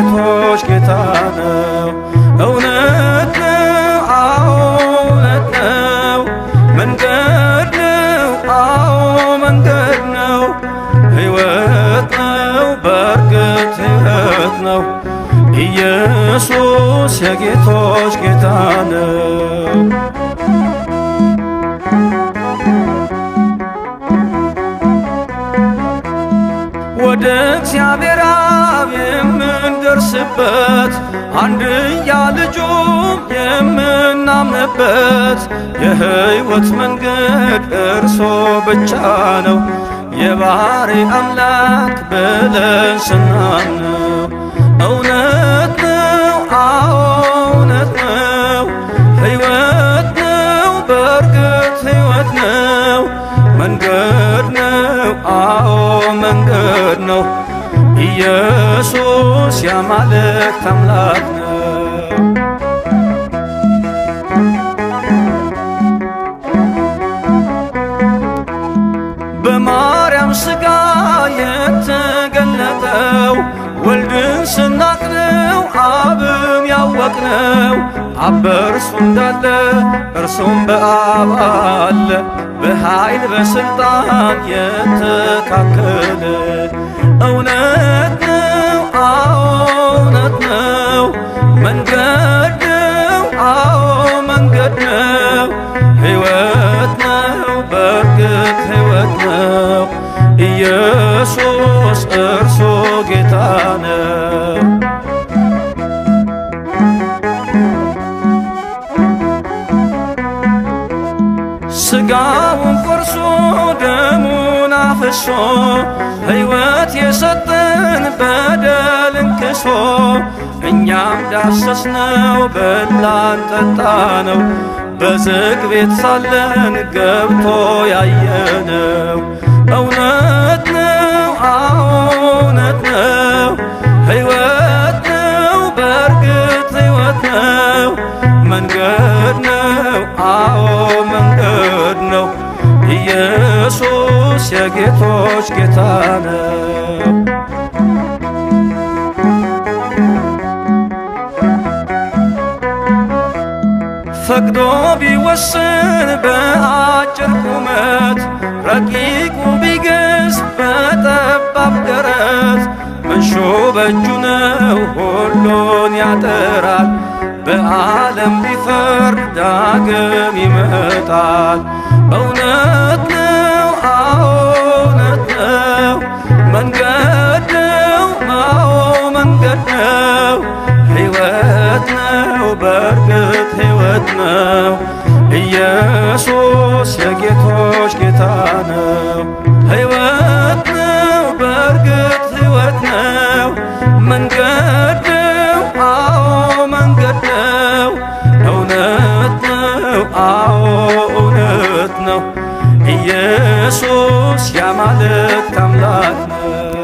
የጌቶች ጌታ ነው። እውነት ነው፣ አዎ እውነት ነው። መንገድ ነው፣ አዎ መንገድ ነው። ሕይወት ነው፣ በእርግጥ ሕይወት ነው። ኢየሱስ የጌቶች ጌታ ነው። ወደ እግዚአብሔር አብ የምንደርስበት አንድያ ልጁም የምናምንበት የሕይወት መንገድ እርሶ ብቻ ነው። የባሕሪ አምላክ ብለን ስናምነው እውነት ነው፣ አዎ እውነት ነው። ሕይወት ነው፣ በእርግጥ ሕይወት ነው። መንገድ ነው፣ አዎ መንገድ ነው። ኢየሱስ የአማልክት አምላክ ነው። በማርያም ሥጋ የተገለጠው ወልድን ስናቅነው አብን ያወቅነው አብ በእርሱ እንዳለ እርሱም በአብ አለ። በኃይል በሥልጣን የተካከለ እውነት ነው፣ አዎ እውነት ነው። መንገድ ነው፣ አዎ መንገድ ነው። ሕይወት ነው፣ በእርግጥ ሕይወት ነው። ኢየሱስ እርሱ ጌታ ነው። ሥጋውን ቆርሶ ደሙን አፍሶ ሕይወት የሰጠን በደልን ክሶ እኛም ዳሰስነው በላን ጠጣነው። በዝግ ቤት ሳለን ገብቶ ያየነው እውነት ነው፣ አዎ እውነት ነው። ሕይወት ነው፣ በእርግጥ ሕይወት ነው። መንገድ ነው፣ አዎ መንገድ ነው። ኢየሱስ የጌቶች ጌታ ነው። ፈቅዶ ቢወስን በአጭር ቁመት ረቂቁ ቢገዝ በጠባብ ደረት መንሾ በእጁ ነው ሁሉን ያጠራል። በዓለም ሊፈርድ ዳግም ይመጣል። እውነት ነው፣ አዎ እውነት ነው። መንገድ ነው፣ አዎ መንገድ ነው። ሕይወት ነው፣ በእርግጥ ሕይወት ነው። ኢየሱስ የጌቶች ጌታ ነው። ሕይወት ነው፣ በእርግጥ ሕይወት ነው። መንገድ ነው፣ አዎ መንገድ ነው። እውነት ነው፣ አዎ እውነት ነው። ኢየሱስ የአማልክት አምላክ ነው።